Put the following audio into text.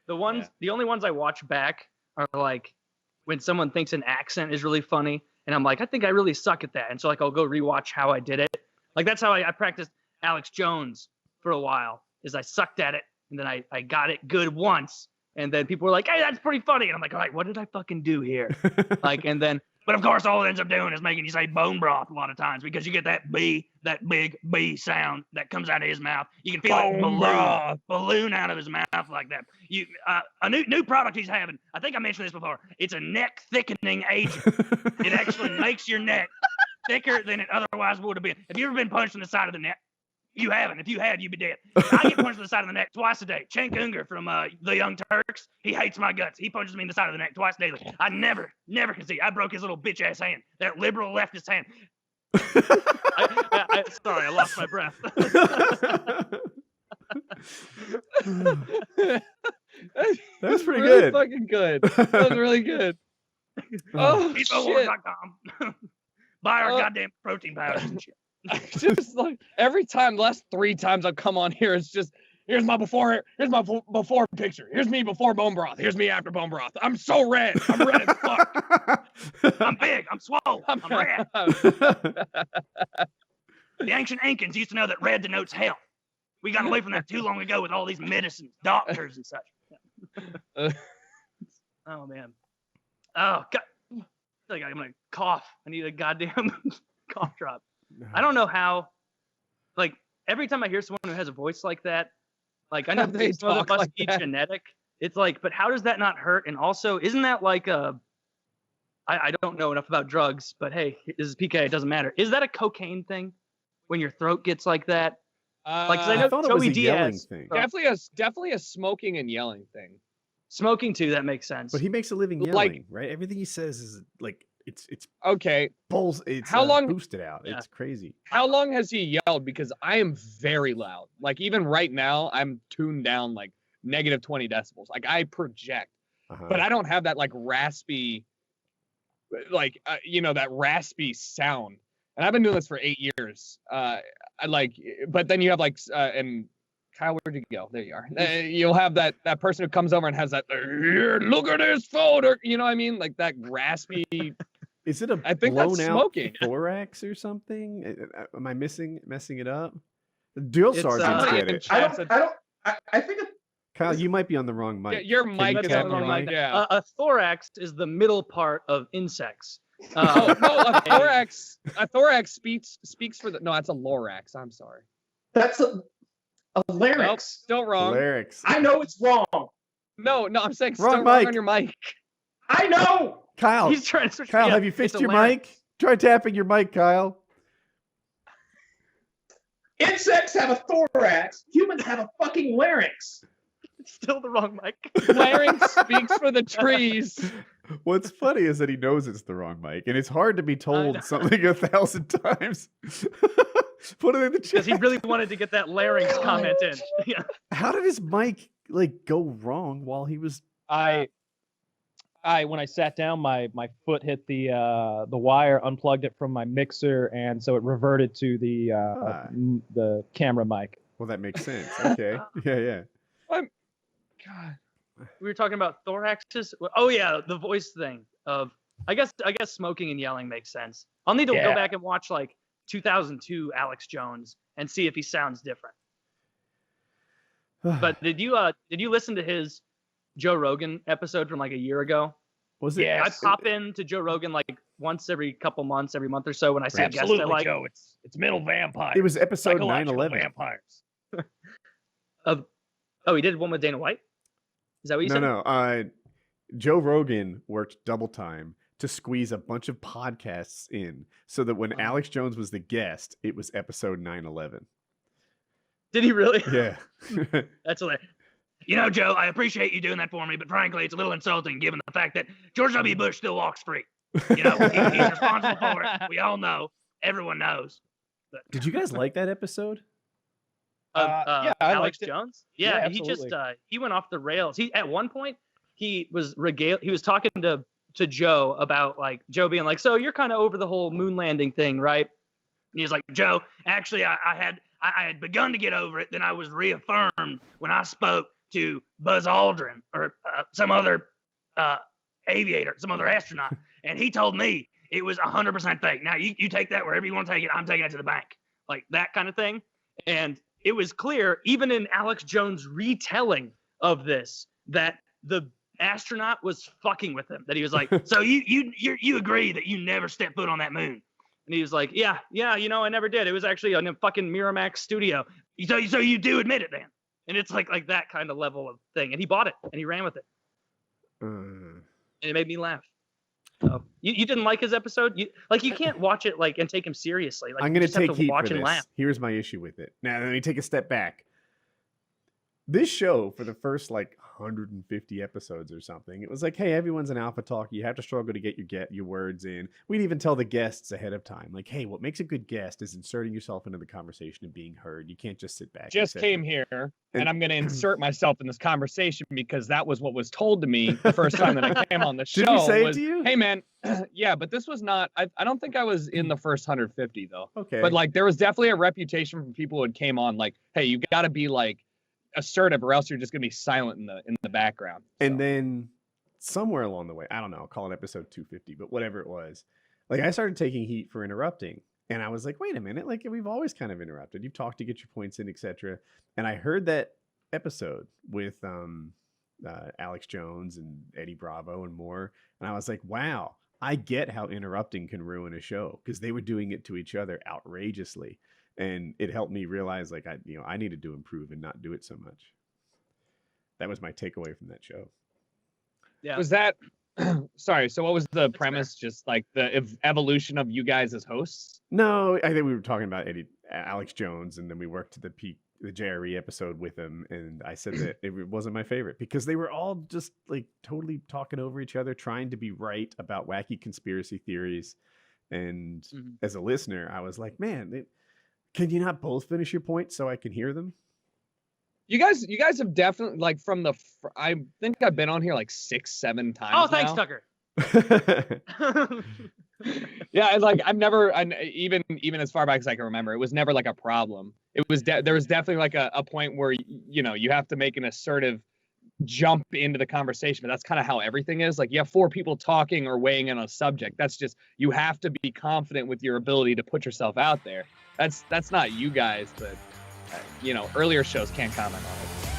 The only ones I watch back are like when someone thinks an accent is really funny, and I'm like, I think I really suck at that, and so like I'll go rewatch how I did it. Like that's how I practiced Alex Jones for a while. Is I sucked at it, and then I got it good once, and then people were like, hey, that's pretty funny, and I'm like, all right, what did I fucking do here? Like, and then. But of course, all it ends up doing is making you say bone broth a lot of times because you get that big B sound that comes out of his mouth. You can feel it balloon out of his mouth like that. A new product he's having. I think I mentioned this before. It's a neck thickening agent. It actually makes your neck thicker than it otherwise would have been. Have you ever been punched in the side of the neck? You haven't. If you had, you'd be dead. I get punched in the side of the neck twice a day. Cenk Unger from the Young Turks, he hates my guts. He punches me in the side of the neck twice daily. I never can see. I broke his little bitch-ass hand. That liberal leftist hand. Sorry, I lost my breath. That's pretty really good. Fucking good. That was really good. Oh, shit. Buy our goddamn protein powders and shit. Just like every time, the last 3 times I've come on here, it's just here's my before picture. Here's me before bone broth. Here's me after bone broth. I'm so red. I'm red as fuck. I'm big. I'm swole. I'm red. The ancient Incans used to know that red denotes health. We got away from that too long ago with all these medicines, doctors, and such. Oh man. Oh God. I feel like I'm gonna cough. I need a goddamn cough drop. I don't know how, like, every time I hear someone who has a voice like that, like, I know they talk must be genetic. It's like, but how does that not hurt? And also, isn't that like I don't know enough about drugs, but hey, this is PKA, it doesn't matter. Is that a cocaine thing when your throat gets like that? Like, 'cause I thought it was a yelling thing. Definitely a smoking and yelling thing. Smoking too, that makes sense. But he makes a living yelling, like, right? Everything he says is like, it's okay. It's how long boosted out? Yeah. It's crazy. How long has he yelled? Because I am very loud. Like even right now, I'm tuned down like -20 decibels. Like I project, but I don't have that like raspy, like that raspy sound. And I've been doing this for 8 years. But then you have like and Kyle, where'd you go? There you are. You'll have that person who comes over and has that. Look at this photo. You know what I mean? Like that raspy. Is it I think blown that's smoking. Out thorax or something? Am I messing it up? The drill sergeants get it. I think. Kyle, you might be on the wrong mic. Yeah, your mic is on the wrong mic. Yeah. A thorax is the middle part of insects. No, a thorax speaks for the. No, that's a lorax. I'm sorry. That's a larynx. Nope, still wrong. Larynx. I know it's wrong. No, I'm saying wrong still mic. wrong on your mic. I know. Kyle, he's trying to switch. Kyle, have you fixed your mic? Try tapping your mic, Kyle. Insects have a thorax. Humans have a fucking larynx. It's still the wrong mic. Larynx speaks for the trees. What's funny is that he knows it's the wrong mic, and it's hard to be told something 1,000 times. Put it in the chat. Because he really wanted to get that larynx comment in. Yeah. How did his mic like go wrong while he was? When I sat down, my foot hit the wire, unplugged it from my mixer, and so it reverted to the camera mic. Well, that makes sense. Okay, yeah. God, we were talking about thoraxes. Oh yeah, the voice thing of. I guess smoking and yelling makes sense. I'll need to go back and watch like 2002 Alex Jones and see if he sounds different. But did you listen to his Joe Rogan episode from like a year ago? Was it? Yeah, I pop into Joe Rogan like once every couple months, every month or so when I see a guest I like. Joe, it's mental vampires. It was episode 9/11. Vampires. Oh, he did one with Dana White? Is that what you said? No. Joe Rogan worked double time to squeeze a bunch of podcasts in so that when Alex Jones was the guest, it was episode 9/11. Did he really? Yeah. That's hilarious. You know, Joe, I appreciate you doing that for me, but frankly, it's a little insulting given the fact that George W. Bush still walks free. You know, he's responsible for it. We all know. Everyone knows. But, did you guys like that episode? Yeah, Alex Jones. Yeah, he absolutely. just he went off the rails. He at one point he was talking to Joe about like Joe being like, so you're kind of over the whole moon landing thing, right? And he's like, Joe, actually, I had begun to get over it. Then I was reaffirmed when I spoke to Buzz Aldrin or some other aviator, some other astronaut, and he told me it was 100% fake. Now you take that wherever you want to take it. I'm taking it to the bank, like that kind of thing. And it was clear, even in Alex Jones' retelling of this, that the astronaut was fucking with him. That he was like, so you agree that you never stepped foot on that moon? And he was like, yeah, I never did. It was actually in a fucking Miramax studio. So you do admit it then? And it's like that kind of level of thing. And he bought it and he ran with it. And it made me laugh. So, you didn't like his episode? You can't watch it and take him seriously. Like, I'm going to take heat watch for and this. laugh. Here's my issue with it. Now, let me take a step back. This show, for the first 150 episodes or something, it was like, hey, everyone's an alpha talk. You have to struggle to get your words in. We'd even tell the guests ahead of time, like, hey, what makes a good guest is inserting yourself into the conversation and being heard. You can't just sit back. Just came here, and I'm going to insert myself in this conversation because that was what was told to me the first time that I came on the show. Did he say it to you? Hey, man, yeah, but this was not. I don't think I was in the first 150 though. Okay. But there was definitely a reputation from people who came on, hey, you got to be assertive or else you're just gonna be silent in the background. And then somewhere along the way, I don't know, I'll call it episode 250, but whatever it was, I started taking heat for interrupting, and I was like, wait a minute, we've always kind of interrupted. You've talked to get your points in, etc. And I heard that episode with Alex Jones and Eddie Bravo and more, and I was like, wow, I get how interrupting can ruin a show, because they were doing it to each other outrageously. And it helped me realize I needed to improve and not do it so much. That was my takeaway from that show. Yeah. Was that sorry, so what was the premise? Fair. Just the evolution of you guys as hosts? No, I think we were talking about Alex Jones, and then we worked to the JERiCHOII episode with him, and I said that it wasn't my favorite because they were all just totally talking over each other, trying to be right about wacky conspiracy theories. And as a listener, I was like, man, can you not both finish your point so I can hear them? You guys have definitely I think I've been on here 6-7 times. Oh, thanks, now. Tucker. Yeah, I've never, even as far back as I can remember, it was never a problem. It was there was definitely a point where you have to make an assertive jump into the conversation, but that's kind of how everything is. You have 4 people talking or weighing in on a subject. That's just, you have to be confident with your ability to put yourself out there. That's not you guys, but earlier shows can't comment on it.